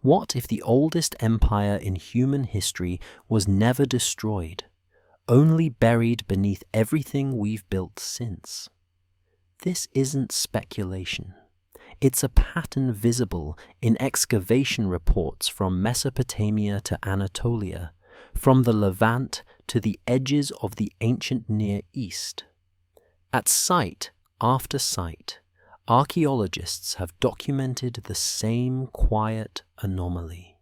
What if the oldest empire in human history was never destroyed, only buried beneath everything we've built since? This isn't speculation. It's a pattern visible in excavation reports from Mesopotamia to Anatolia, from the Levant to the edges of the ancient Near East. At site after site, archaeologists have documented the same quiet anomaly.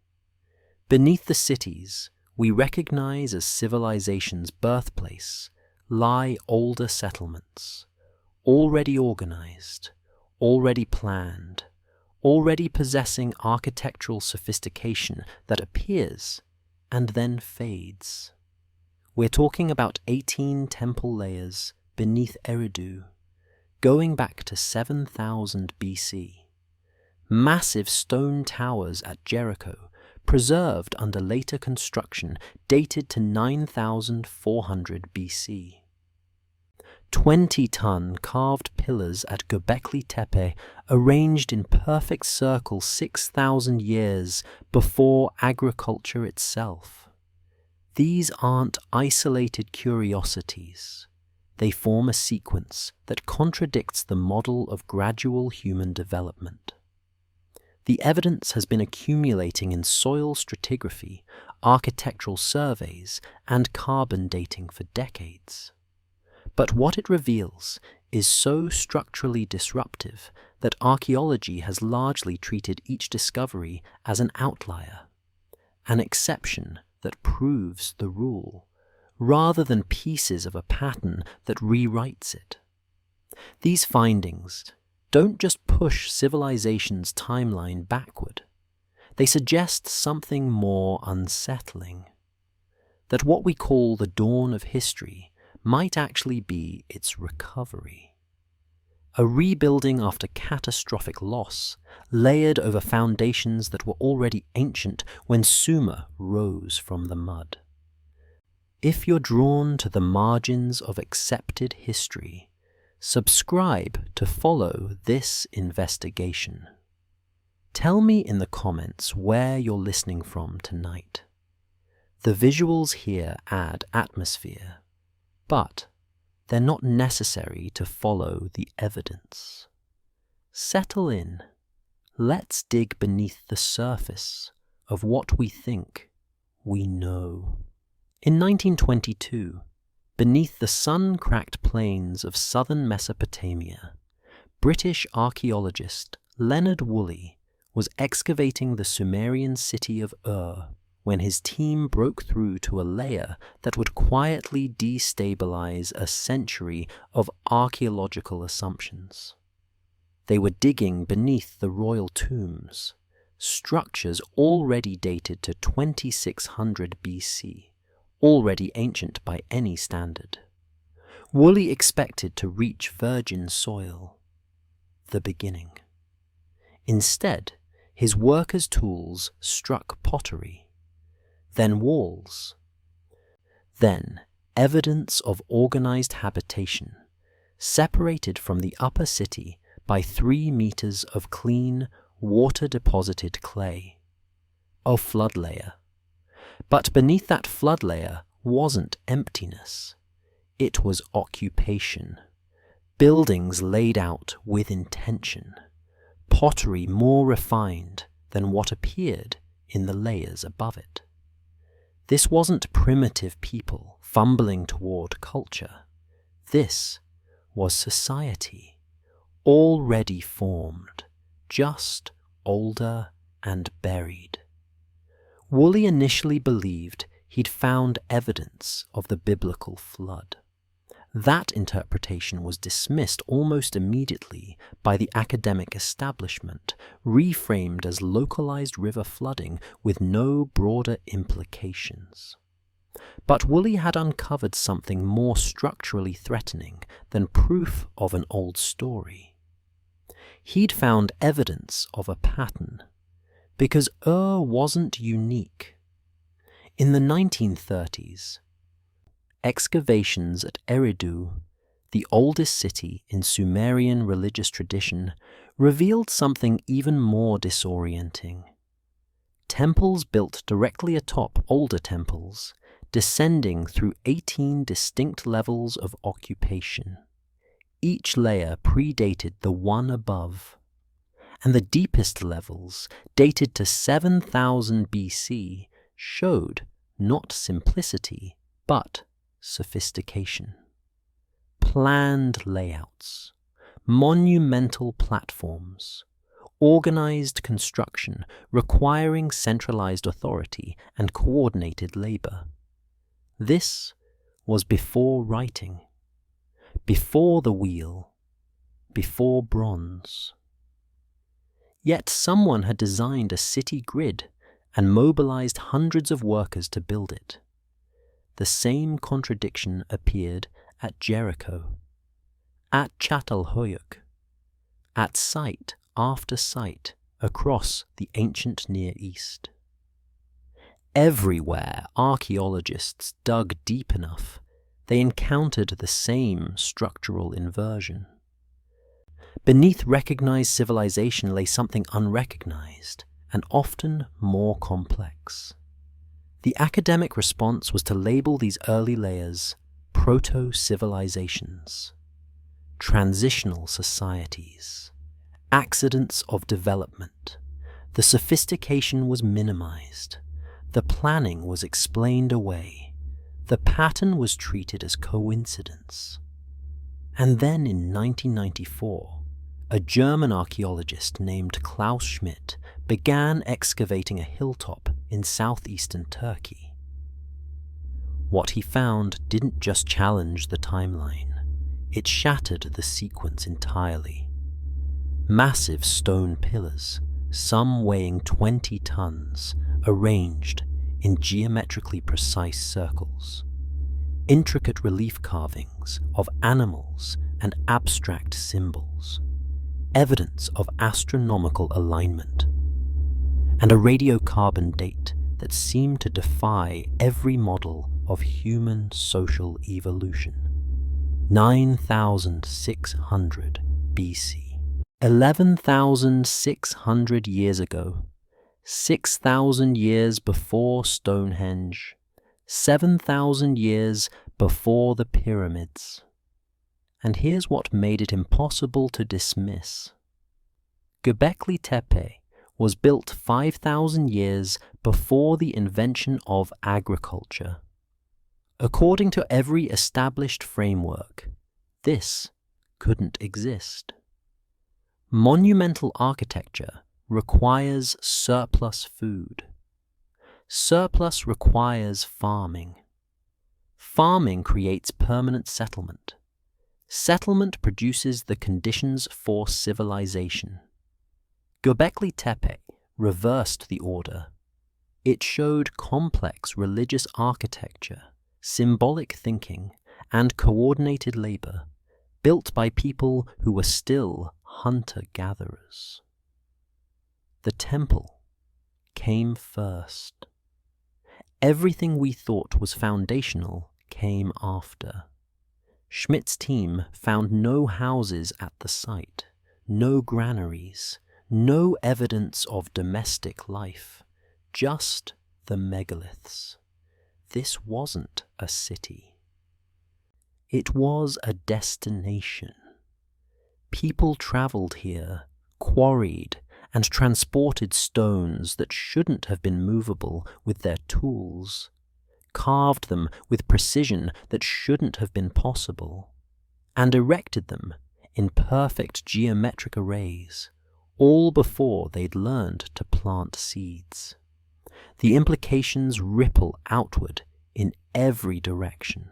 Beneath the cities we recognize as civilization's birthplace lie older settlements, already organized, already planned, already possessing architectural sophistication that appears and then fades. We're talking about 18 temple layers beneath Eridu, going back to 7000 BC. Massive stone towers at Jericho, preserved under later construction, dated to 9400 BC. 20-ton carved pillars at Gobekli Tepe, arranged in perfect circle 6,000 years before agriculture itself. These aren't isolated curiosities. They form a sequence that contradicts the model of gradual human development. The evidence has been accumulating in soil stratigraphy, architectural surveys, and carbon dating for decades. But what it reveals is so structurally disruptive that archaeology has largely treated each discovery as an outlier, an exception that proves the rule, rather than pieces of a pattern that rewrites it. These findings don't just push civilization's timeline backward. They suggest something more unsettling. That what we call the dawn of history might actually be its recovery. A rebuilding after catastrophic loss, layered over foundations that were already ancient when Sumer rose from the mud. If you're drawn to the margins of accepted history, subscribe to follow this investigation. Tell me in the comments where you're listening from tonight. The visuals here add atmosphere, but they're not necessary to follow the evidence. Settle in. Let's dig beneath the surface of what we think we know. In 1922, beneath the sun-cracked plains of southern Mesopotamia, British archaeologist Leonard Woolley was excavating the Sumerian city of Ur when his team broke through to a layer that would quietly destabilize a century of archaeological assumptions. They were digging beneath the royal tombs, structures already dated to 2600 BC, already ancient by any standard. Woolley expected to reach virgin soil, the beginning. Instead, his workers' tools struck pottery, then walls, then evidence of organized habitation, separated from the upper city by 3 meters of clean, water-deposited clay. A flood layer. But beneath that flood layer wasn't emptiness. It was occupation. Buildings laid out with intention. Pottery more refined than what appeared in the layers above it. This wasn't primitive people fumbling toward culture. This was society, already formed, just older and buried. Woolley initially believed he'd found evidence of the biblical flood. That interpretation was dismissed almost immediately by the academic establishment, reframed as localized river flooding with no broader implications. But Woolley had uncovered something more structurally threatening than proof of an old story. He'd found evidence of a pattern, because Ur wasn't unique. In the 1930s, excavations at Eridu, the oldest city in Sumerian religious tradition, revealed something even more disorienting. temples built directly atop older temples, descending through 18 distinct levels of occupation. Each layer predated the one above, and the deepest levels, dated to 7000 BC, showed not simplicity, but sophistication. Planned layouts, monumental platforms, organized construction requiring centralized authority and coordinated labor. This was before writing, before the wheel, before bronze. Yet someone had designed a city grid and mobilized hundreds of workers to build it. The same contradiction appeared at Jericho, at Çatalhöyük, at site after site across the ancient Near East. Everywhere archaeologists dug deep enough, they encountered the same structural inversion. Beneath recognized civilization lay something unrecognized and often more complex. The academic response was to label these early layers proto-civilizations, transitional societies, accidents of development. The sophistication was minimized. The planning was explained away. The pattern was treated as coincidence. And then in 1994, a German archaeologist named Klaus Schmidt began excavating a hilltop in southeastern Turkey. What he found didn't just challenge the timeline, it shattered the sequence entirely. Massive stone pillars, some weighing 20 tons, arranged in geometrically precise circles. Intricate relief carvings of animals and abstract symbols. Evidence of astronomical alignment. And a radiocarbon date that seemed to defy every model of human social evolution. 9,600 BC. 11,600 years ago. 6,000 years before Stonehenge. 7,000 years before the pyramids. And here's what made it impossible to dismiss. Gobekli Tepe was built 5,000 years before the invention of agriculture. According to every established framework, this couldn't exist. Monumental architecture requires surplus food. Surplus requires farming. Farming creates permanent settlement. Settlement produces the conditions for civilization. Gobekli Tepe reversed the order. It showed complex religious architecture, symbolic thinking, and coordinated labor, built by people who were still hunter-gatherers. The temple came first. Everything we thought was foundational came after. Schmidt's team found no houses at the site, no granaries, no evidence of domestic life, just the megaliths. This wasn't a city. It was a destination. People traveled here, quarried, and transported stones that shouldn't have been movable with their tools, carved them with precision that shouldn't have been possible, and erected them in perfect geometric arrays, all before they'd learned to plant seeds. The implications ripple outward in every direction.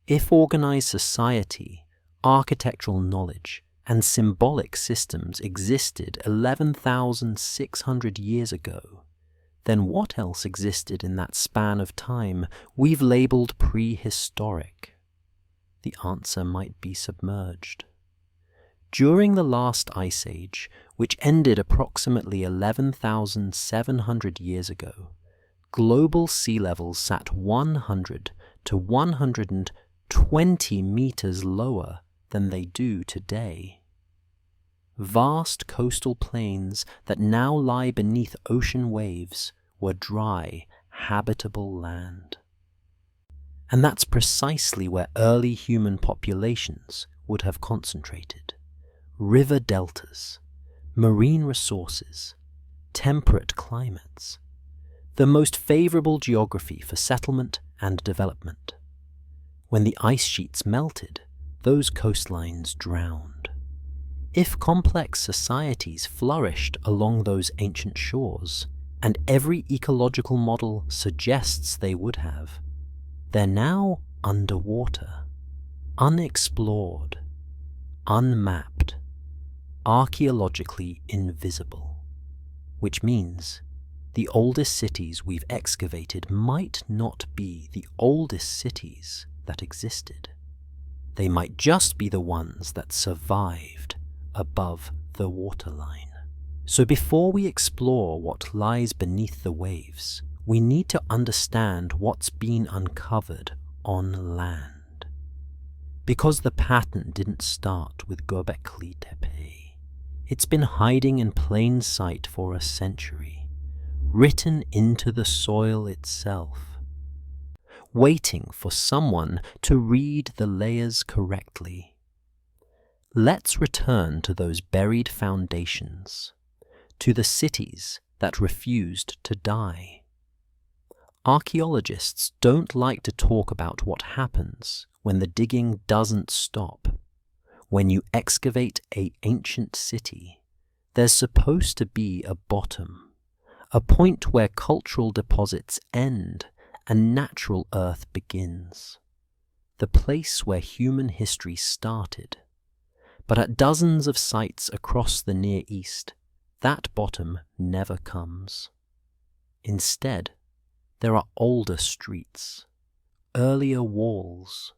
If organized society, architectural knowledge, and symbolic systems existed 11,600 years ago, then what else existed in that span of time we've labeled prehistoric? The answer might be submerged. During the last ice age, which ended approximately 11,700 years ago, global sea levels sat 100 to 120 meters lower than they do today. vast coastal plains that now lie beneath ocean waves were dry, habitable land. And that's precisely where early human populations would have concentrated. River deltas, marine resources, temperate climates, the most favorable geography for settlement and development. When the ice sheets melted, those coastlines drowned. If complex societies flourished along those ancient shores, and every ecological model suggests they would have, they're now underwater, unexplored, unmapped, archaeologically invisible. Which means the oldest cities we've excavated might not be the oldest cities that existed. They might just be the ones that survived above the waterline. So before we explore what lies beneath the waves, we need to understand what's been uncovered on land. Because the pattern didn't start with Gobekli Tepe. It's been hiding in plain sight for a century, written into the soil itself, waiting for someone to read the layers correctly. Let's return to those buried foundations, to the cities that refused to die. Archaeologists don't like to talk about what happens when the digging doesn't stop. When you excavate an ancient city, there's supposed to be a bottom, a point where cultural deposits end and natural earth begins, the place where human history started. But at dozens of sites across the Near East, that bottom never comes. Instead, there are older streets, earlier walls,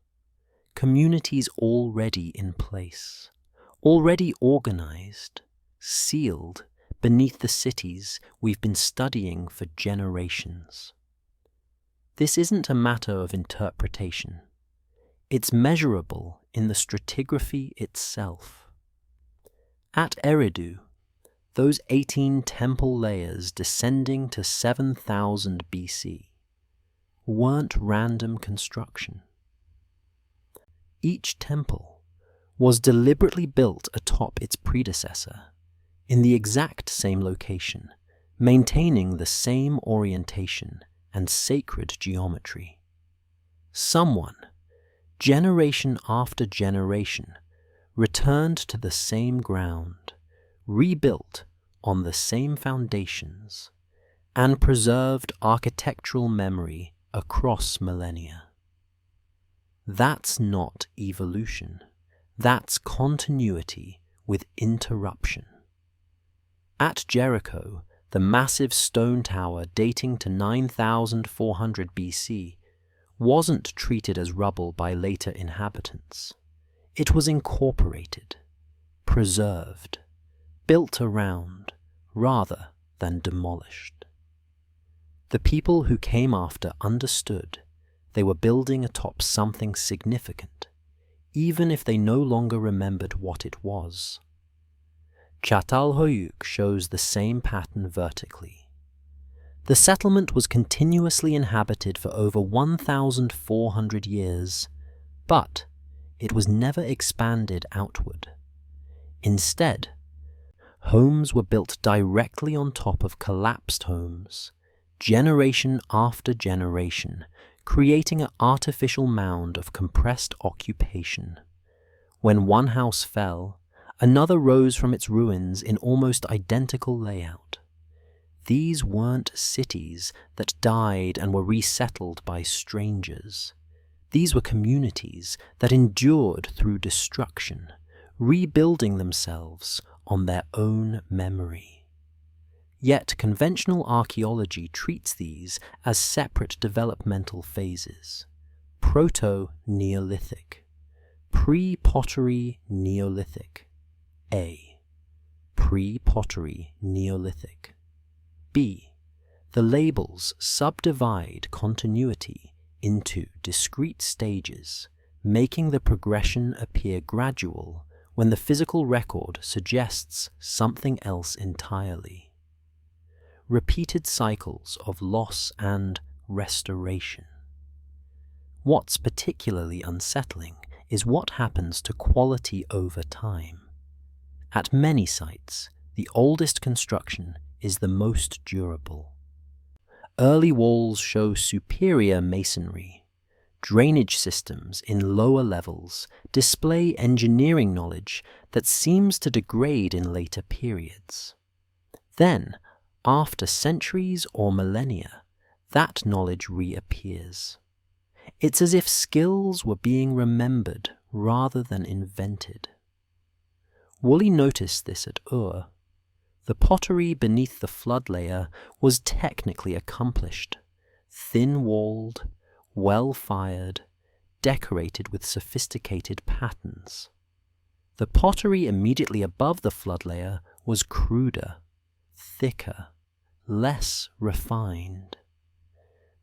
communities already in place, already organized, sealed beneath the cities we've been studying for generations. This isn't a matter of interpretation. It's measurable in the stratigraphy itself. At Eridu, those 18 temple layers descending to 7000 BC weren't random construction. Each temple was deliberately built atop its predecessor, in the exact same location, maintaining the same orientation and sacred geometry. Someone, generation after generation, returned to the same ground, rebuilt on the same foundations, and preserved architectural memory across millennia. That's not evolution. That's continuity with interruption. At Jericho, the massive stone tower dating to 9400 BC wasn't treated as rubble by later inhabitants. It was incorporated, preserved, built around, rather than demolished. The people who came after understood they were building atop something significant, even if they no longer remembered what it was. Çatalhöyük shows the same pattern vertically. The settlement was continuously inhabited for over 1,400 years, but it was never expanded outward. Instead, homes were built directly on top of collapsed homes, generation after generation, creating an artificial mound of compressed occupation. When one house fell, another rose from its ruins in almost identical layout. These weren't cities that died and were resettled by strangers. These were communities that endured through destruction, rebuilding themselves on their own memory. Yet conventional archaeology treats these as separate developmental phases. Proto-Neolithic, pre-pottery Neolithic, A. Pre-pottery Neolithic. B. The labels subdivide continuity into discrete stages, making the progression appear gradual when the physical record suggests something else entirely. Repeated cycles of loss and restoration. What's particularly unsettling is what happens to quality over time. At many sites, the oldest construction is the most durable. Early walls show superior masonry. Drainage systems in lower levels display engineering knowledge that seems to degrade in later periods. Then, after centuries or millennia, that knowledge reappears. It's as if skills were being remembered rather than invented. Woolley noticed this at Ur. The pottery beneath the flood layer was technically accomplished, thin-walled, well-fired, decorated with sophisticated patterns. The pottery immediately above the flood layer was cruder, thicker, less refined.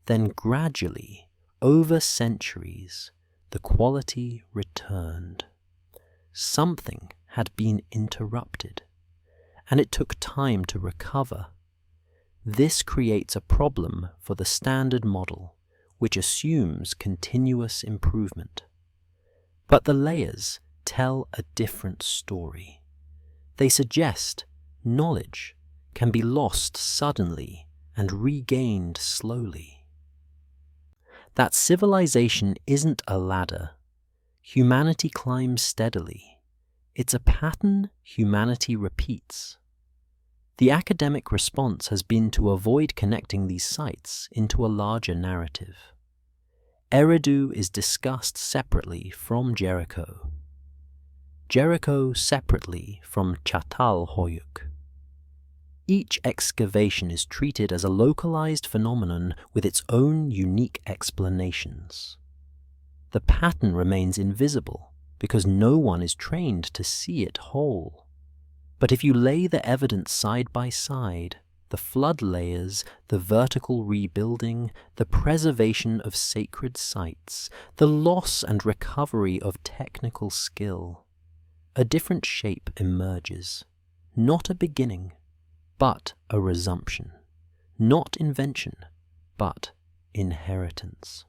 Then gradually, over centuries, the quality returned. Something had been interrupted, and it took time to recover. This creates a problem for the standard model, which assumes continuous improvement. But the layers tell a different story. They suggest knowledge can be lost suddenly and regained slowly. That civilization isn't a ladder. Humanity climbs steadily. It's a pattern humanity repeats. The academic response has been to avoid connecting these sites into a larger narrative. Eridu is discussed separately from Jericho. Jericho separately from Çatalhöyük. Each excavation is treated as a localized phenomenon with its own unique explanations. The pattern remains invisible because no one is trained to see it whole. But if you lay the evidence side by side, the flood layers, the vertical rebuilding, the preservation of sacred sites, the loss and recovery of technical skill, a different shape emerges. Not a beginning, but a resumption. Not invention, but inheritance.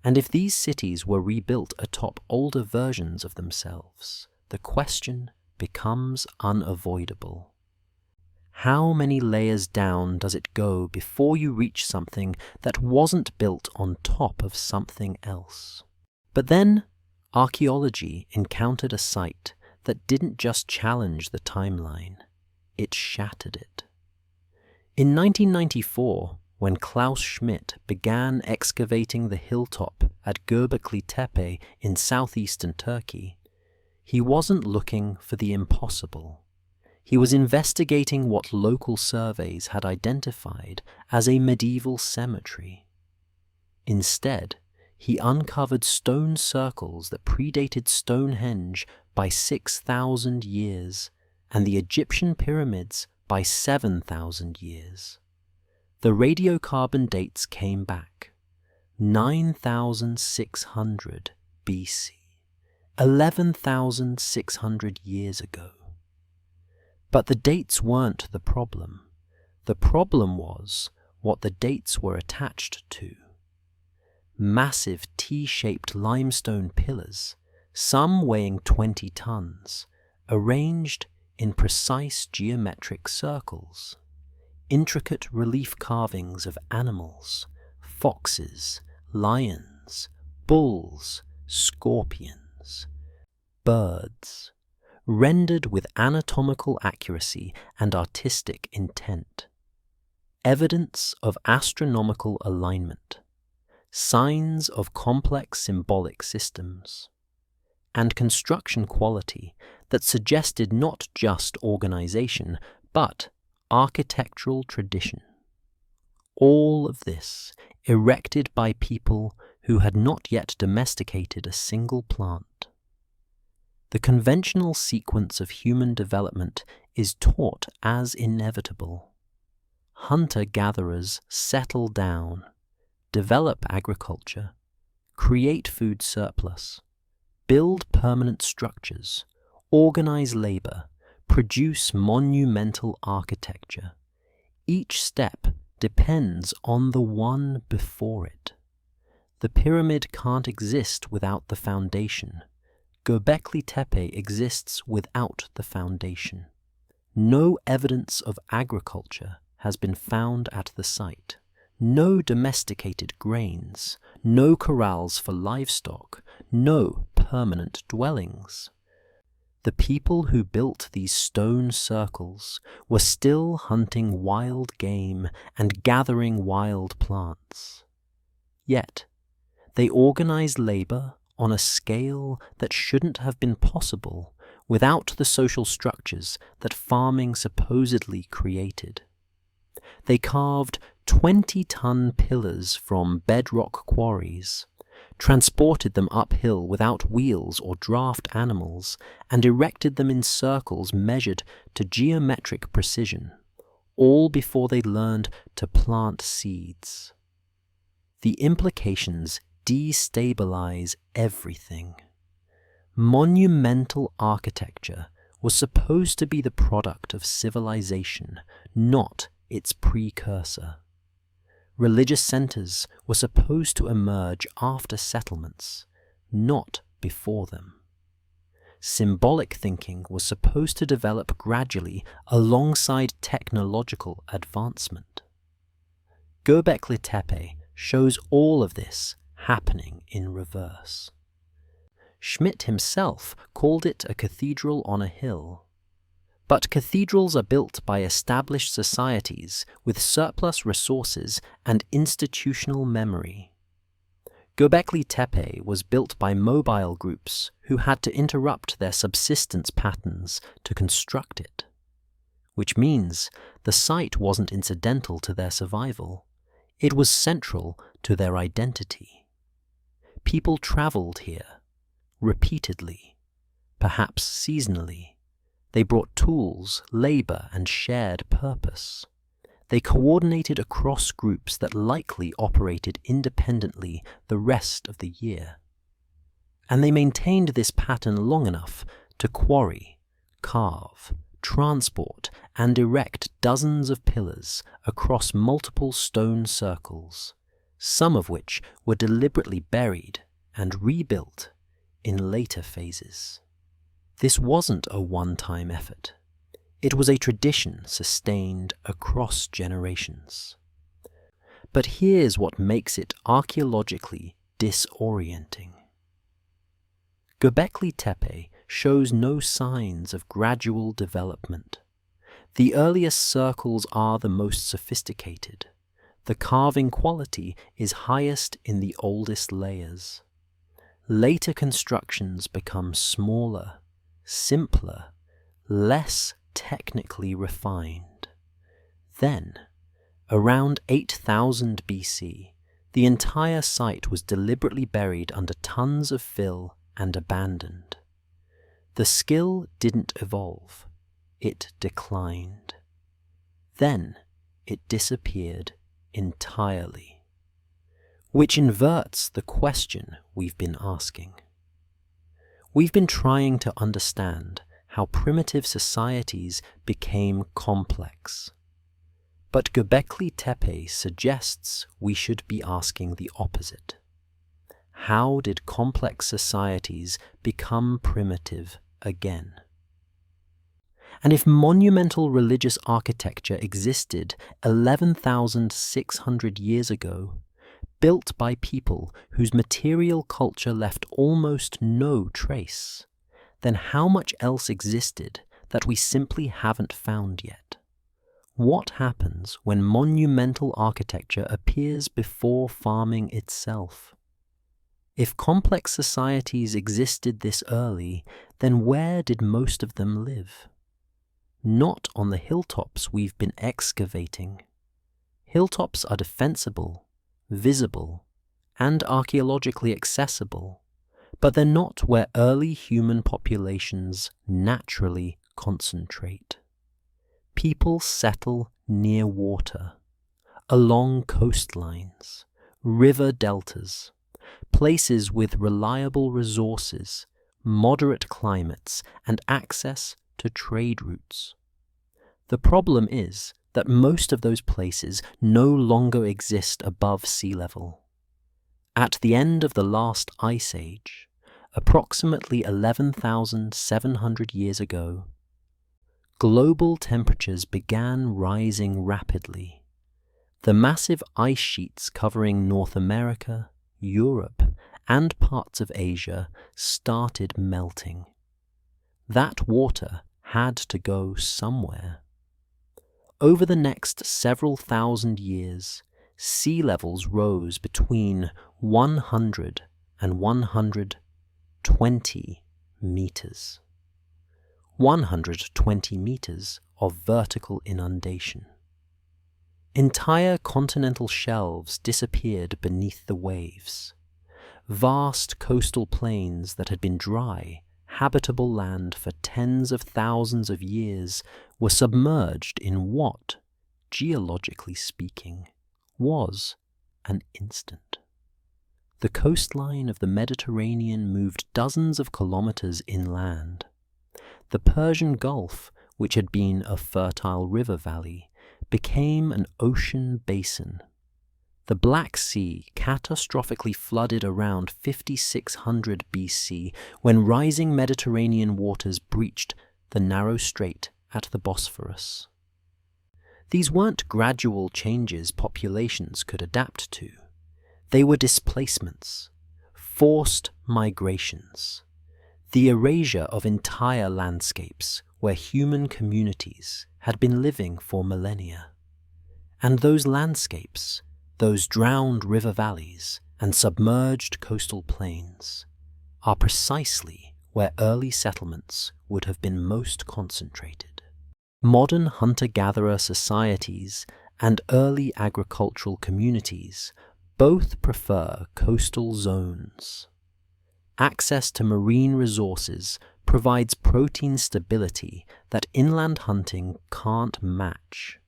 And if these cities were rebuilt atop older versions of themselves, the question becomes unavoidable. How many layers down does it go before you reach something that wasn't built on top of something else? But then, archaeology encountered a site that didn't just challenge the timeline, it shattered it. In 1994, when Klaus Schmidt began excavating the hilltop at Gobekli Tepe in southeastern Turkey, he wasn't looking for the impossible. He was investigating what local surveys had identified as a medieval cemetery. Instead, he uncovered stone circles that predated Stonehenge by 6,000 years and the Egyptian pyramids by 7,000 years. The radiocarbon dates came back. 9,600 BC, 11,600 years ago. But the dates weren't the problem. The problem was what the dates were attached to. Massive T-shaped limestone pillars, some weighing 20 tons, arranged in precise geometric circles. Intricate relief carvings of animals, foxes, lions, bulls, scorpions, birds, rendered with anatomical accuracy and artistic intent. Evidence of astronomical alignment, signs of complex symbolic systems, and construction quality that suggested not just organization, but architectural tradition. All of this erected by people who had not yet domesticated a single plant. The conventional sequence of human development is taught as inevitable. Hunter-gatherers settle down, develop agriculture, create food surplus, build permanent structures, organize labor, produce monumental architecture. Each step depends on the one before it. The pyramid can't exist without the foundation. Gobekli Tepe exists without the foundation. No evidence of agriculture has been found at the site. No domesticated grains, no corrals for livestock, no permanent dwellings. The people who built these stone circles were still hunting wild game and gathering wild plants. Yet, they organized labor on a scale that shouldn't have been possible without the social structures that farming supposedly created. They carved 20-ton pillars from bedrock quarries, transported them uphill without wheels or draft animals, and erected them in circles measured to geometric precision, all before they learned to plant seeds. The implications destabilize everything. Monumental architecture was supposed to be the product of civilization, not its precursor. Religious centers were supposed to emerge after settlements, not before them. Symbolic thinking was supposed to develop gradually alongside technological advancement. Gobekli Tepe shows all of this happening in reverse. Schmidt himself called it a cathedral on a hill. But cathedrals are built by established societies with surplus resources and institutional memory. Gobekli Tepe was built by mobile groups who had to interrupt their subsistence patterns to construct it, which means the site wasn't incidental to their survival. It was central to their identity. People traveled here, repeatedly, perhaps seasonally. They brought tools, labor, and shared purpose. They coordinated across groups that likely operated independently the rest of the year. And they maintained this pattern long enough to quarry, carve, transport, and erect dozens of pillars across multiple stone circles, some of which were deliberately buried and rebuilt in later phases. This wasn't a one-time effort. It was a tradition sustained across generations. But here's what makes it archaeologically disorienting. Gobekli Tepe shows no signs of gradual development. The earliest circles are the most sophisticated. The carving quality is highest in the oldest layers. Later constructions become smaller, simpler, less technically refined. Then, around 8000 BC, the entire site was deliberately buried under tons of fill and abandoned. The skill didn't evolve, it declined. Then it disappeared entirely, which inverts the question we've been asking. We've been trying to understand how primitive societies became complex. But Gobekli Tepe suggests we should be asking the opposite. How did complex societies become primitive again? And if monumental religious architecture existed 11,600 years ago, built by people whose material culture left almost no trace, then how much else existed that we simply haven't found yet? What happens when monumental architecture appears before farming itself? If complex societies existed this early, then where did most of them live? Not on the hilltops we've been excavating. Hilltops are defensible, visible, and archaeologically accessible, but they're not where early human populations naturally concentrate. People settle near water, along coastlines, river deltas, places with reliable resources, moderate climates, and access to trade routes. The problem is that most of those places no longer exist above sea level. At the end of the last ice age, approximately 11,700 years ago, global temperatures began rising rapidly. The massive ice sheets covering North America, Europe, and parts of Asia started melting. That water had to go somewhere. Over the next several thousand years, sea levels rose between 100 and 120 meters. 120 meters of vertical inundation. Entire continental shelves disappeared beneath the waves. Vast coastal plains that had been dry, habitable land for tens of thousands of years were submerged in what, geologically speaking, was an instant. The coastline of the Mediterranean moved dozens of kilometers inland. The Persian Gulf, which had been a fertile river valley, became an ocean basin. The Black Sea catastrophically flooded around 5600 BC when rising Mediterranean waters breached the narrow strait at the Bosphorus. These weren't gradual changes populations could adapt to. They were displacements, forced migrations, the erasure of entire landscapes where human communities had been living for millennia. And those landscapes, those drowned river valleys and submerged coastal plains, are precisely where early settlements would have been most concentrated. Modern hunter-gatherer societies and early agricultural communities both prefer coastal zones. Access to marine resources provides protein stability that inland hunting can't match.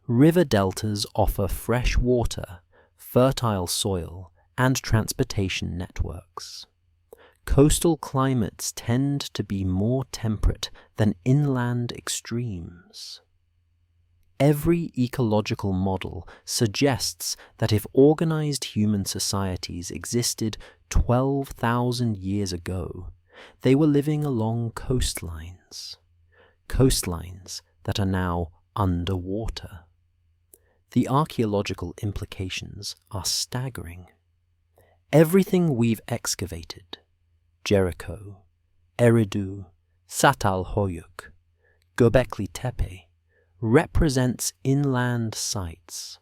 River deltas offer fresh water, fertile soil, and transportation networks. Coastal climates tend to be more temperate than inland extremes. Every ecological model suggests that if organized human societies existed 12,000 years ago, they were living along coastlines that are now underwater. The archaeological implications are staggering. Everything we've excavated, Jericho, Eridu, Çatalhöyük, Gobekli Tepe, represents inland sites,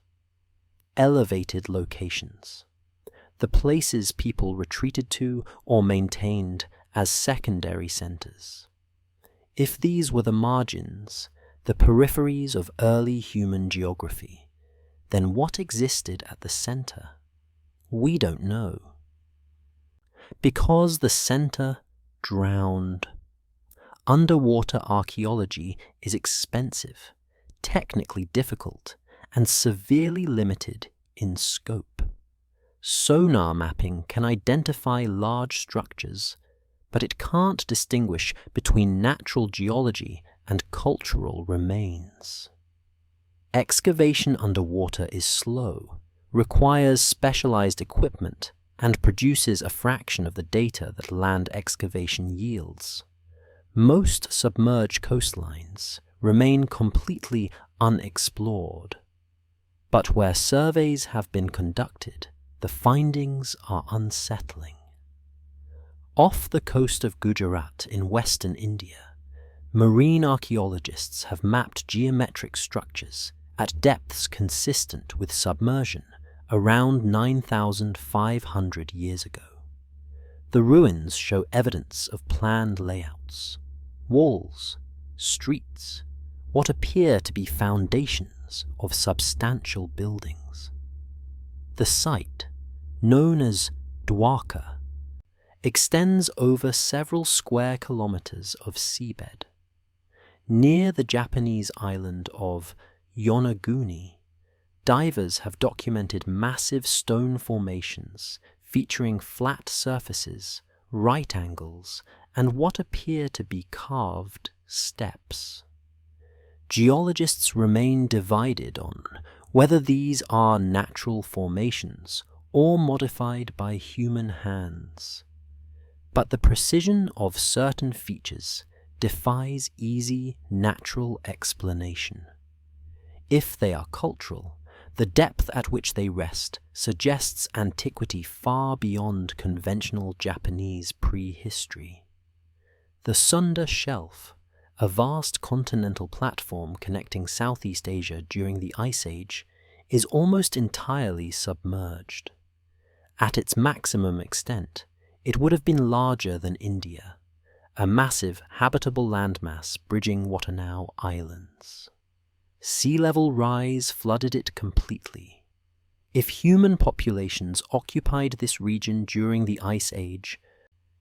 elevated locations, the places people retreated to or maintained as secondary centers. If these were the margins, the peripheries of early human geography, then what existed at the center? We don't know. Because the center drowned. Underwater archaeology is expensive, technically difficult, and severely limited in scope. Sonar mapping can identify large structures, but it can't distinguish between natural geology and cultural remains. Excavation underwater is slow, requires specialized equipment, and produces a fraction of the data that land excavation yields. Most submerged coastlines remain completely unexplored, but where surveys have been conducted, the findings are unsettling. Off the coast of Gujarat in western India, marine archaeologists have mapped geometric structures at depths consistent with submersion around 9,500 years ago. The ruins show evidence of planned layouts, walls, streets, what appear to be foundations of substantial buildings. The site, known as Dwarka, extends over several square kilometers of seabed. Near the Japanese island of Yonaguni, divers have documented massive stone formations featuring flat surfaces right angles, and what appear to be carved steps. Geologists remain divided on whether these are natural formations or modified by human hands. But the precision of certain features defies easy, natural explanation. If they are cultural, the depth at which they rest suggests antiquity far beyond conventional Japanese prehistory. The Sunda Shelf, a vast continental platform connecting Southeast Asia during the Ice Age, is almost entirely submerged. At its maximum extent, it would have been larger than India, a massive habitable landmass bridging what are now islands. Sea level rise flooded it completely. If human populations occupied this region during the Ice Age,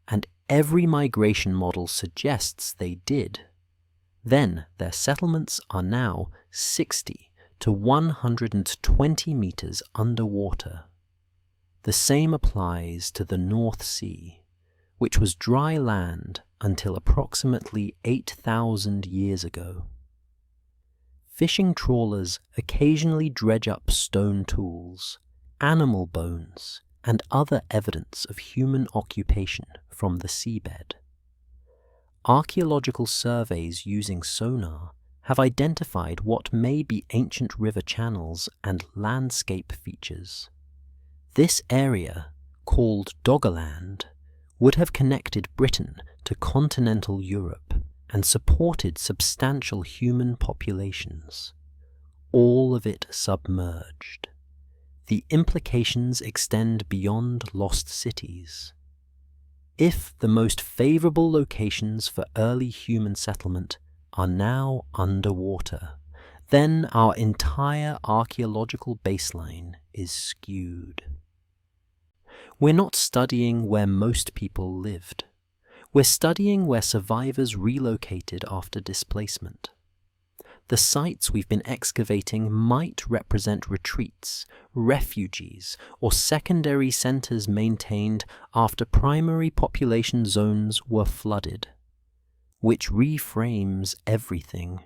and every migration model suggests they did, then their settlements are now 60 to 120 meters underwater. The same applies to the North Sea, which was dry land until approximately 8,000 years ago. Fishing trawlers occasionally dredge up stone tools, animal bones, and other evidence of human occupation from the seabed. Archaeological surveys using sonar have identified what may be ancient river channels and landscape features. This area, called Doggerland, would have connected Britain to continental Europe and supported substantial human populations, all of it submerged. The implications extend beyond lost cities. If the most favorable locations for early human settlement are now underwater, then our entire archaeological baseline is skewed. We're not studying where most people lived. We're studying where survivors relocated after displacement. The sites we've been excavating might represent retreats, refugees, or secondary centers maintained after primary population zones were flooded, which reframes everything.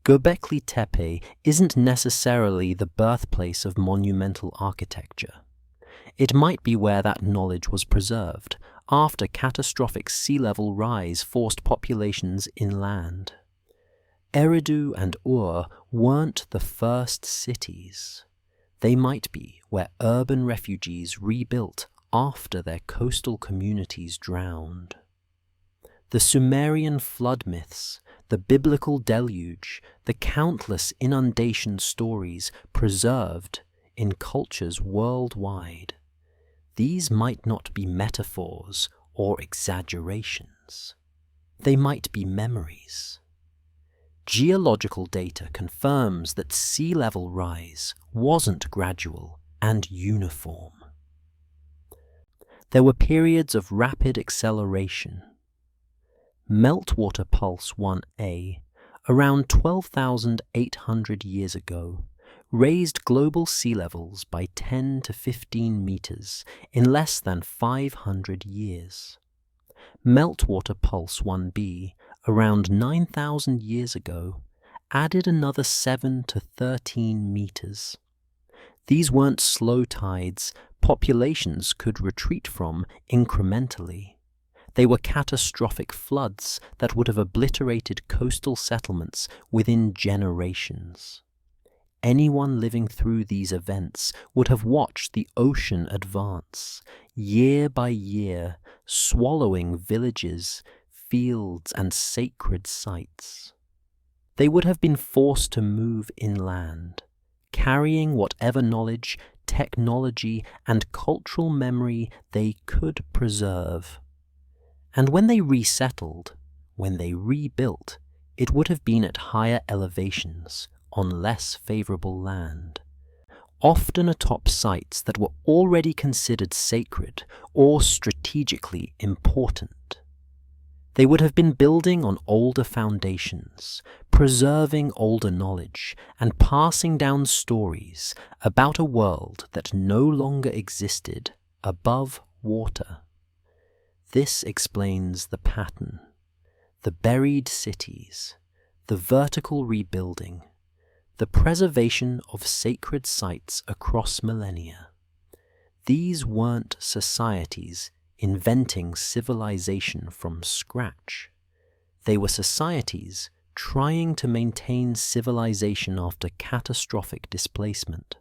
Gobekli Tepe isn't necessarily the birthplace of monumental architecture. It might be where that knowledge was preserved after catastrophic sea level rise forced populations inland. Eridu and Ur weren't the first cities. They might be where urban refugees rebuilt after their coastal communities drowned. The Sumerian flood myths, the biblical deluge, the countless inundation stories preserved in cultures worldwide. These might not be metaphors or exaggerations. They might be memories. Geological data confirms that sea level rise wasn't gradual and uniform. There were periods of rapid acceleration. Meltwater Pulse 1a, around 12,800 years ago, raised global sea levels by 10 to 15 meters in less than 500 years. Meltwater Pulse 1b, around 9,000 years ago, added another 7 to 13 meters. These weren't slow tides populations could retreat from incrementally. They were catastrophic floods that would have obliterated coastal settlements within generations. Anyone living through these events would have watched the ocean advance, year by year, swallowing villages, fields, and sacred sites. They would have been forced to move inland, carrying whatever knowledge, technology, and cultural memory they could preserve. And when they resettled, when they rebuilt, it would have been at higher elevations, on less favorable land, often atop sites that were already considered sacred or strategically important. They would have been building on older foundations, preserving older knowledge, and passing down stories about a world that no longer existed above water. This explains the pattern, the buried cities, the vertical rebuilding, the preservation of sacred sites across millennia. These weren't societies inventing civilization from scratch. They were societies trying to maintain civilization after catastrophic displacement.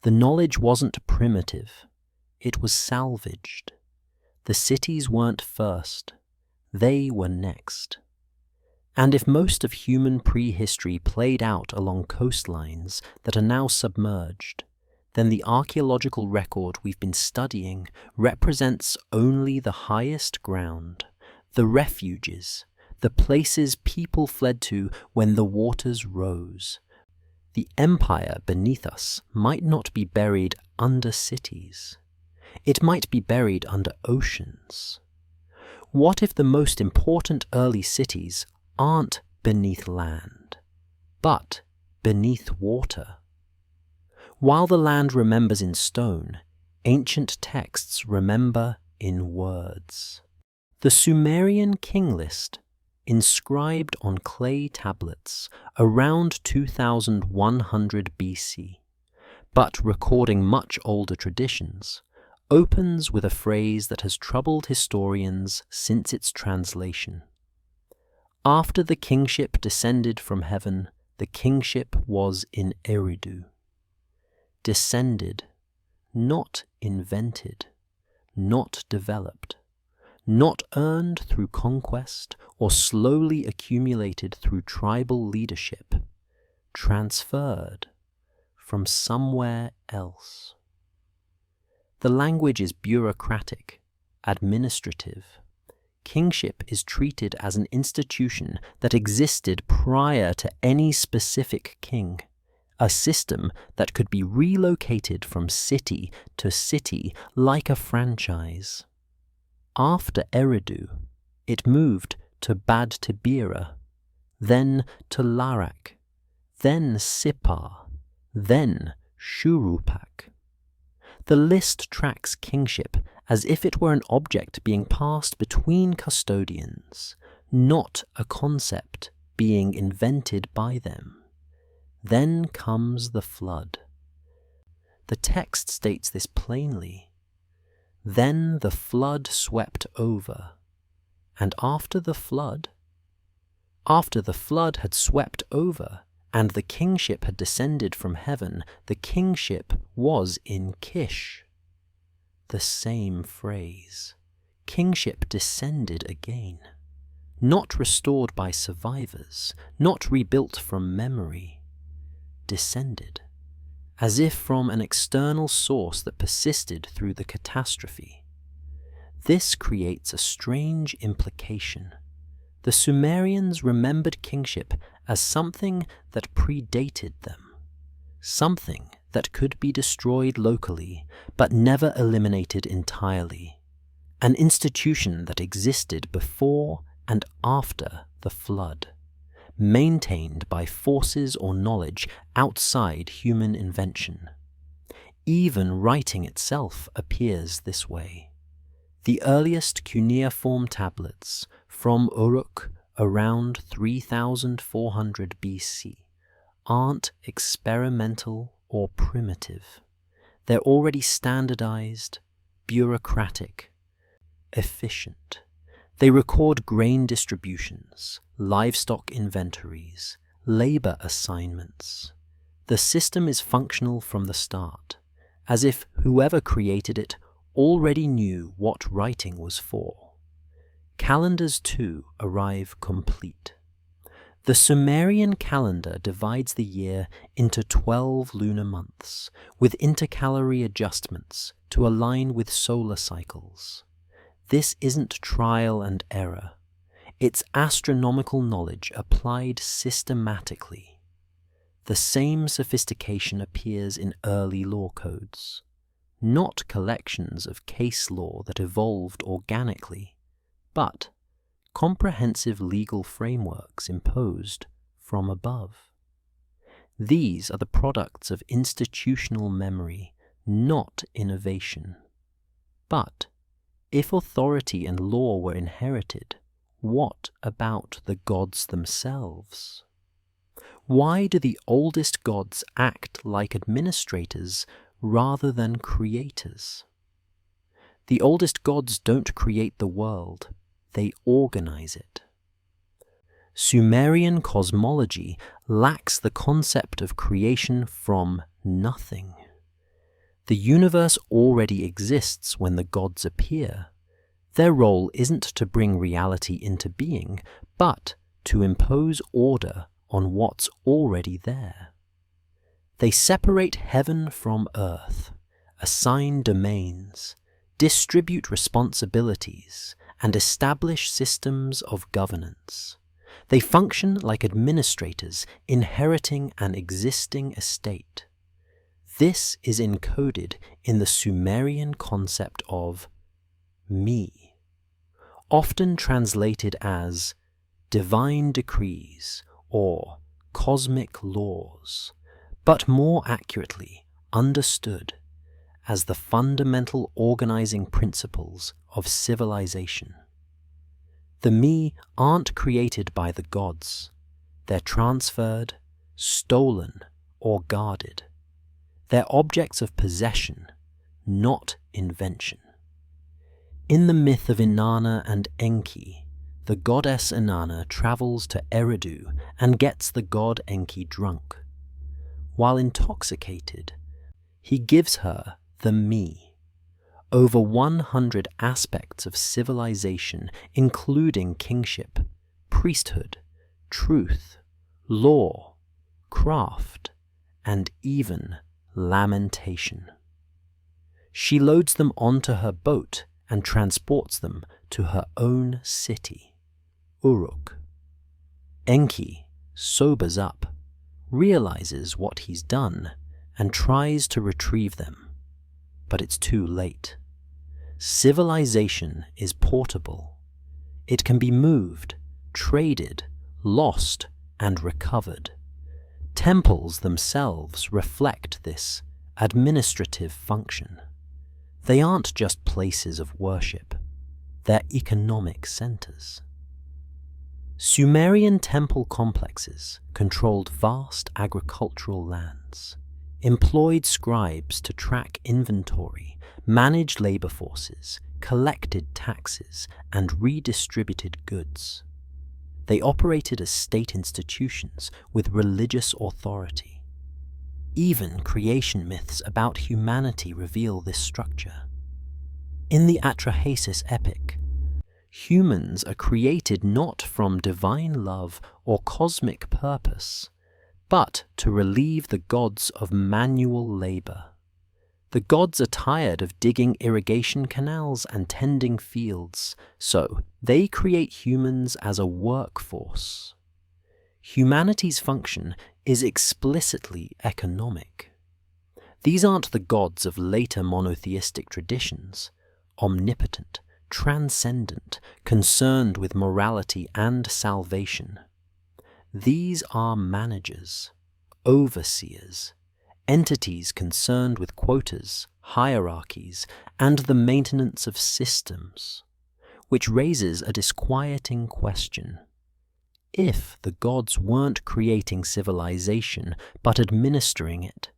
The knowledge wasn't primitive, it was salvaged. The cities weren't first, they were next. And if most of human prehistory played out along coastlines that are now submerged, then the archaeological record we've been studying represents only the highest ground, the refuges, the places people fled to when the waters rose. The empire beneath us might not be buried under cities. It might be buried under oceans. What if the most important early cities aren't beneath land, but beneath water? While the land remembers in stone, ancient texts remember in words. The Sumerian king list, inscribed on clay tablets around 2100 BC, but recording much older traditions, opens with a phrase that has troubled historians since its translation. After the kingship descended from heaven, the kingship was in Eridu. Descended, not invented, not developed, not earned through conquest or slowly accumulated through tribal leadership, transferred from somewhere else. The language is bureaucratic, administrative. Kingship is treated as an institution that existed prior to any specific king, a system that could be relocated from city to city like a franchise. After Eridu, it moved to Bad Tibira, then to Larak, then Sippar, then Shurupak. The list tracks kingship as if it were an object being passed between custodians, not a concept being invented by them. Then comes the flood. The text states this plainly. Then the flood swept over, and after the flood had swept over, and the kingship had descended from heaven, the kingship was in Kish. The same phrase. Kingship descended again. Not restored by survivors, not rebuilt from memory. Descended, as if from an external source that persisted through the catastrophe. This creates a strange implication. The Sumerians remembered kingship as something that predated them, something that could be destroyed locally but never eliminated entirely, an institution that existed before and after the flood, maintained by forces or knowledge outside human invention. Even writing itself appears this way. The earliest cuneiform tablets from Uruk around 3400 BC aren't experimental or primitive. They're already standardized, bureaucratic, efficient. They record grain distributions, livestock inventories, labor assignments. The system is functional from the start, as if whoever created it already knew what writing was for. Calendars too arrive complete. The Sumerian calendar divides the year into 12 lunar months, with intercalary adjustments to align with solar cycles. This isn't trial and error. It's astronomical knowledge applied systematically. The same sophistication appears in early law codes, not collections of case law that evolved organically, but comprehensive legal frameworks imposed from above. These are the products of institutional memory, not innovation, but If authority and law were inherited, what about the gods themselves? Why do the oldest gods act like administrators rather than creators? The oldest gods don't create the world, they organize it. Sumerian cosmology lacks the concept of creation from nothing. The universe already exists when the gods appear. Their role isn't to bring reality into being, but to impose order on what's already there. They separate heaven from earth, assign domains, distribute responsibilities, and establish systems of governance. They function like administrators inheriting an existing estate. This is encoded in the Sumerian concept of me, often translated as divine decrees or cosmic laws, but more accurately understood as the fundamental organizing principles of civilization. The me aren't created by the gods. They're transferred, stolen, or guarded. They're objects of possession, not invention. In the myth of Inanna and Enki, the goddess Inanna travels to Eridu and gets the god Enki drunk. While intoxicated, he gives her the me, over 100 aspects of civilization, including kingship, priesthood, truth, law, craft, and even lamentation. She loads them onto her boat and transports them to her own city, Uruk. Enki sobers up, realizes what he's done, and tries to retrieve them. But it's too late. Civilization is portable. It can be moved, traded, lost, and recovered. Temples themselves reflect this administrative function. They aren't just places of worship, they're economic centers. Sumerian temple complexes controlled vast agricultural lands, employed scribes to track inventory, managed labor forces, collected taxes, and redistributed goods. They operated as state institutions with religious authority. Even creation myths about humanity reveal this structure. In the Atrahasis epic, humans are created not from divine love or cosmic purpose, but to relieve the gods of manual labor. The gods are tired of digging irrigation canals and tending fields, so they create humans as a workforce. Humanity's function is explicitly economic. These aren't the gods of later monotheistic traditions, omnipotent, transcendent, concerned with morality and salvation. These are managers, overseers, entities concerned with quotas, hierarchies, and the maintenance of systems, which raises a disquieting question. If the gods weren't creating civilization but administering it,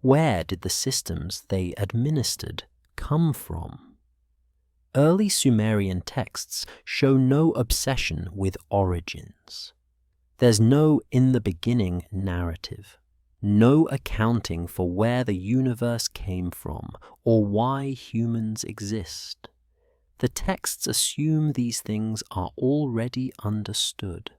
where did the systems they administered come from? Early Sumerian texts show no obsession with origins. There's no in the beginning narrative, no accounting for where the universe came from or why humans exist. The texts assume these things are already understood.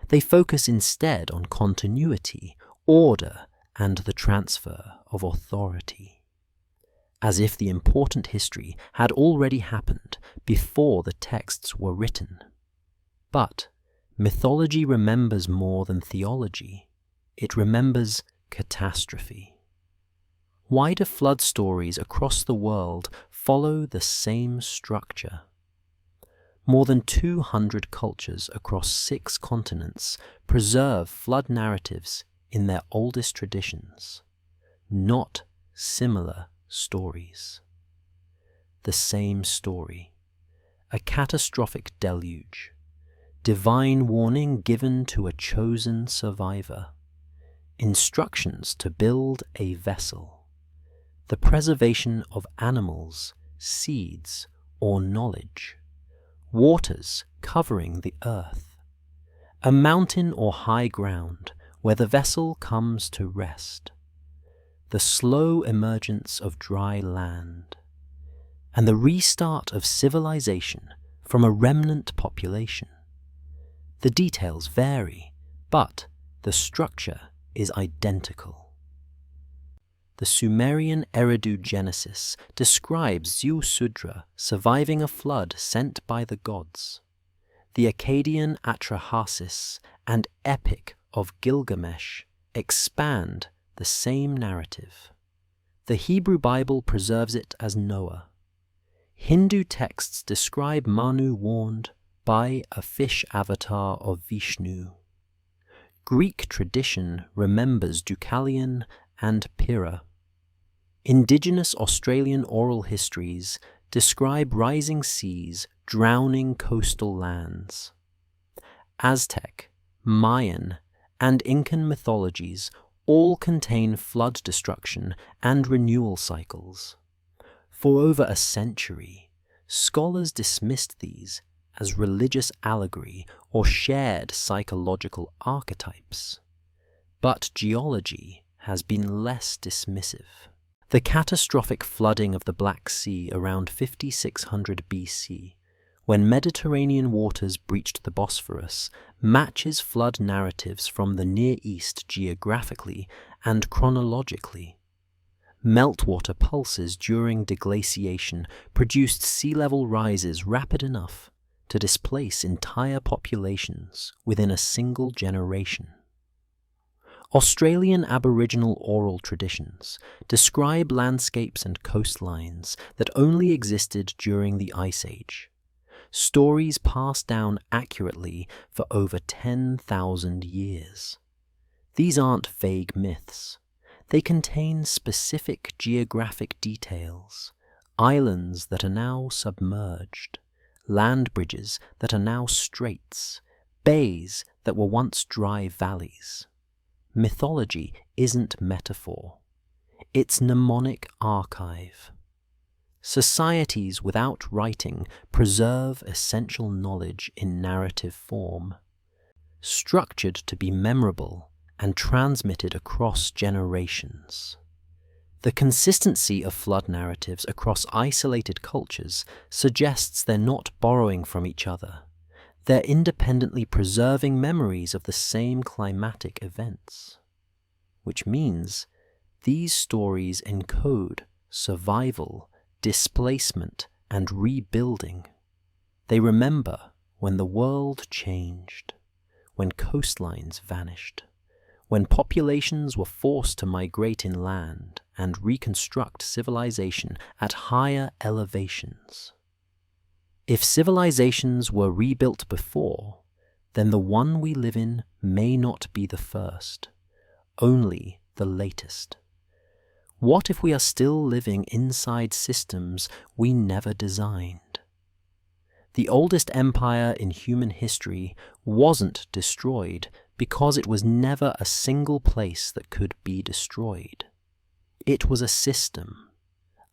They focus instead on continuity, order, and the transfer of authority, as if the important history had already happened before the texts were written. But mythology remembers more than theology. It remembers catastrophe. Why do flood stories across the world follow the same structure? More than 200 cultures across 6 continents preserve flood narratives in their oldest traditions, not similar stories. the same story. A catastrophic deluge. Divine warning given to a chosen survivor. Instructions to build a vessel. The preservation of animals, seeds, or knowledge. Waters covering the earth. A mountain or high ground where the vessel comes to rest. The slow emergence of dry land. And the restart of civilization from a remnant population. The details vary, but the structure is identical. The Sumerian Eridu Genesis describes Ziusudra surviving a flood sent by the gods. The Akkadian Atrahasis and Epic of Gilgamesh expand the same narrative. The Hebrew Bible preserves it as Noah. Hindu texts describe Manu warned by a fish avatar of Vishnu. Greek tradition remembers Deucalion and Pyrrha. Indigenous Australian oral histories describe rising seas drowning coastal lands. Aztec, Mayan, and Incan mythologies all contain flood destruction and renewal cycles. For over a century, scholars dismissed these as religious allegory or shared psychological archetypes. But geology has been less dismissive. The catastrophic flooding of the Black Sea around 5600 BC, when Mediterranean waters breached the Bosphorus, matches flood narratives from the Near East geographically and chronologically. Meltwater pulses during deglaciation produced sea level rises rapid enough to displace entire populations within a single generation. Australian Aboriginal oral traditions describe landscapes and coastlines that only existed during the Ice Age. Stories passed down accurately for over 10,000 years. These aren't vague myths. They contain specific geographic details, islands that are now submerged, land bridges that are now straits, bays that were once dry valleys. Mythology isn't metaphor. It's mnemonic archive. Societies without writing preserve essential knowledge in narrative form, structured to be memorable and transmitted across generations. The consistency of flood narratives across isolated cultures suggests they're not borrowing from each other. They're independently preserving memories of the same climatic events. Which means these stories encode survival, displacement, and rebuilding. They remember when the world changed, when coastlines vanished, when populations were forced to migrate inland and reconstruct civilization at higher elevations. If civilizations were rebuilt before, then the one we live in may not be the first, only the latest. What if we are still living inside systems we never designed? The oldest empire in human history wasn't destroyed because it was never a single place that could be destroyed. It was a system,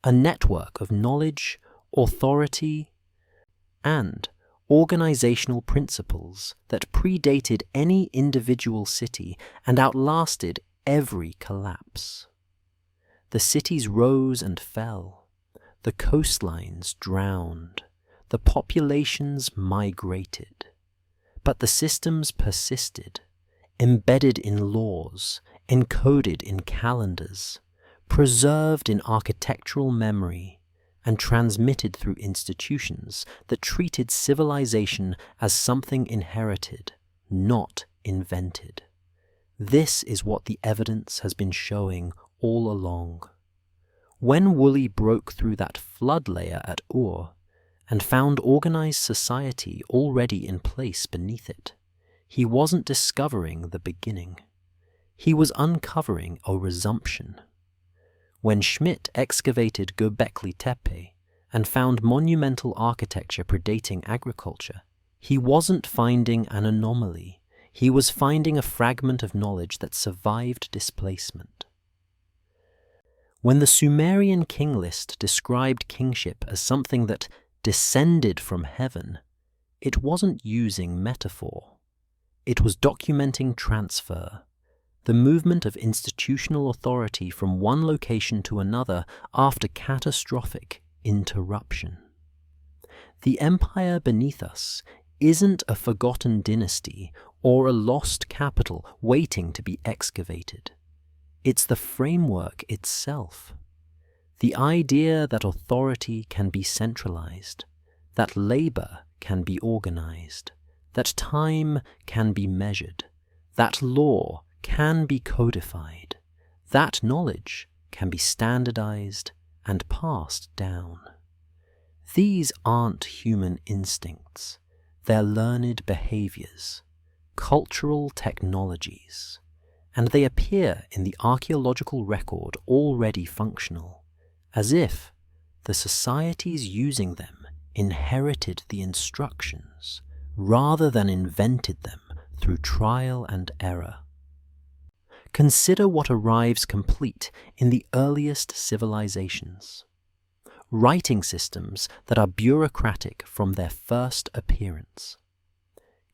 a network of knowledge, authority, and organizational principles that predated any individual city and outlasted every collapse. The cities rose and fell, the coastlines drowned, the populations migrated, but the systems persisted, embedded in laws, encoded in calendars, preserved in architectural memory, and transmitted through institutions that treated civilization as something inherited, not invented. This is what the evidence has been showing all along. When Woolley broke through that flood layer at Ur and found organized society already in place beneath it, he wasn't discovering the beginning. He was uncovering a resumption. When Schmidt excavated Gobekli Tepe and found monumental architecture predating agriculture, he wasn't finding an anomaly. He was finding a fragment of knowledge that survived displacement. When the Sumerian king list described kingship as something that descended from heaven, it wasn't using metaphor. It was documenting transfer, the movement of institutional authority from one location to another after catastrophic interruption. The empire beneath us isn't a forgotten dynasty or a lost capital waiting to be excavated. It's the framework itself. The idea that authority can be centralized, that labor can be organized, that time can be measured, that law can be codified, that knowledge can be standardized and passed down. These aren't human instincts. They're learned behaviors, cultural technologies, and they appear in the archaeological record already functional, as if the societies using them inherited the instructions rather than invented them through trial and error. Consider what arrives complete in the earliest civilizations. Writing systems that are bureaucratic from their first appearance.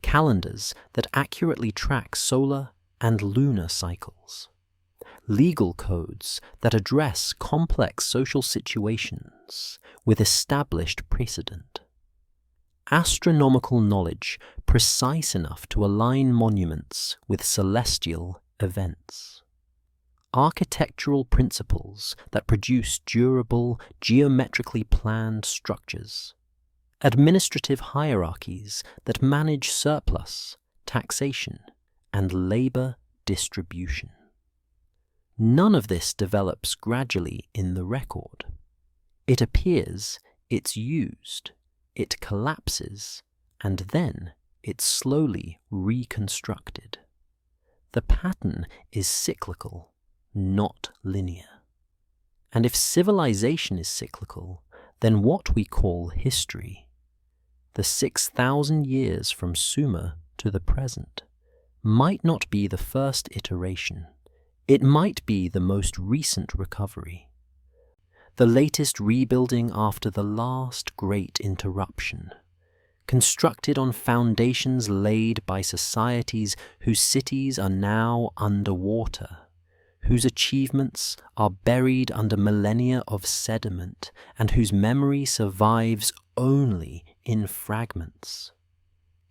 Calendars that accurately track solar and lunar cycles. Legal codes that address complex social situations with established precedent. Astronomical knowledge precise enough to align monuments with celestial events. Architectural principles that produce durable, geometrically planned structures. Administrative hierarchies that manage surplus, taxation, and labor distribution. None of this develops gradually in the record. It appears, it's used, it collapses, and then it's slowly reconstructed. The pattern is cyclical, not linear. And if civilization is cyclical, then what we call history, the 6,000 years from Sumer to the present, might not be the first iteration. It might be the most recent recovery, the latest rebuilding after the last great interruption, constructed on foundations laid by societies whose cities are now underwater, whose achievements are buried under millennia of sediment, and whose memory survives only in fragments,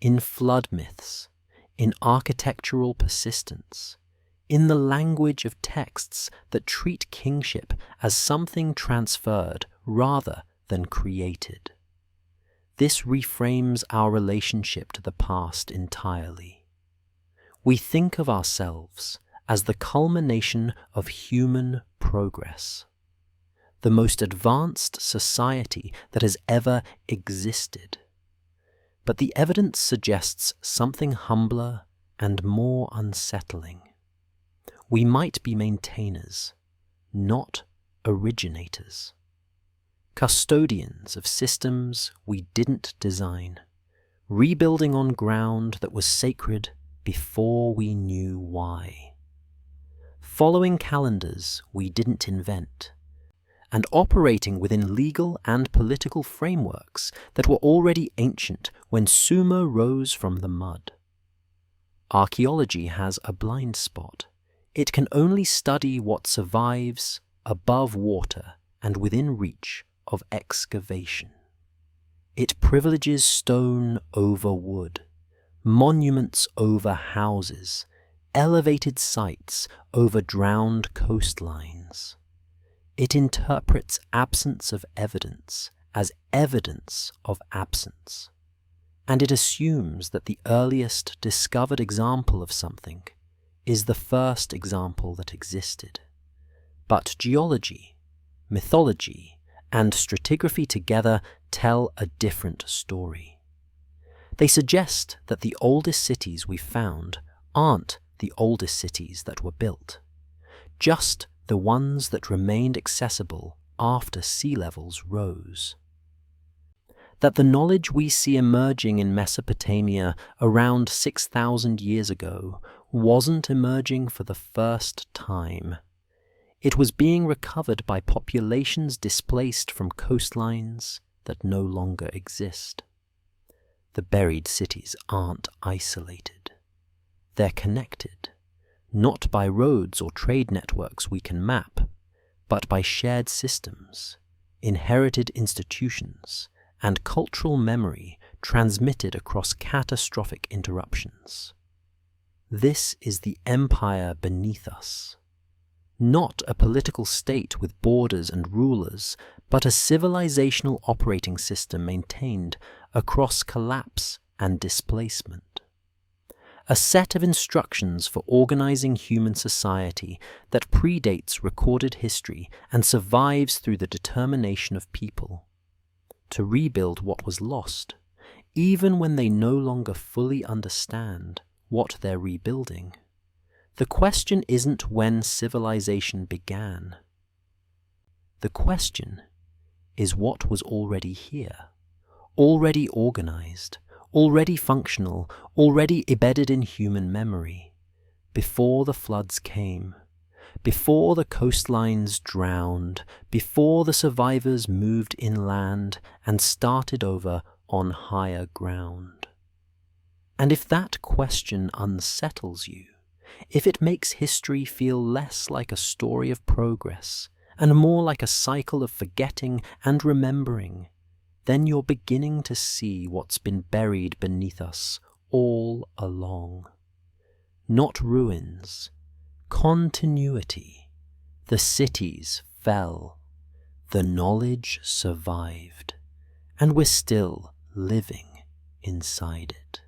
in flood myths, in architectural persistence, in the language of texts that treat kingship as something transferred rather than created. This reframes our relationship to the past entirely. We think of ourselves as the culmination of human progress, the most advanced society that has ever existed. But the evidence suggests something humbler and more unsettling. We might be maintainers, not originators. Custodians of systems we didn't design, rebuilding on ground that was sacred before we knew why. Following calendars we didn't invent, and operating within legal and political frameworks that were already ancient when Sumer rose from the mud. Archaeology has a blind spot. It can only study what survives above water and within reach of excavation. It privileges stone over wood, monuments over houses, elevated sites over drowned coastlines. It interprets absence of evidence as evidence of absence, and it assumes that the earliest discovered example of something is the first example that existed. But geology, mythology, and stratigraphy together tell a different story. They suggest that the oldest cities we found aren't the oldest cities that were built, just the ones that remained accessible after sea levels rose. that the knowledge we see emerging in Mesopotamia around 6,000 years ago wasn't emerging for the first time. It was being recovered by populations displaced from coastlines that no longer exist. The buried cities aren't isolated. They're connected, not by roads or trade networks we can map, but by shared systems, inherited institutions, and cultural memory transmitted across catastrophic interruptions. This is the empire beneath us. Not a political state with borders and rulers, but a civilizational operating system maintained across collapse and displacement. A set of instructions for organizing human society that predates recorded history and survives through the determination of people to rebuild what was lost, even when they no longer fully understand what they're rebuilding. The question isn't when civilization began. The question is what was already here, already organized, already functional, already embedded in human memory, before the floods came, before the coastlines drowned, before the survivors moved inland and started over on higher ground. And if that question unsettles you, if it makes history feel less like a story of progress and more like a cycle of forgetting and remembering, then you're beginning to see what's been buried beneath us all along. Not ruins, continuity. The cities fell, the knowledge survived, and we're still living inside it.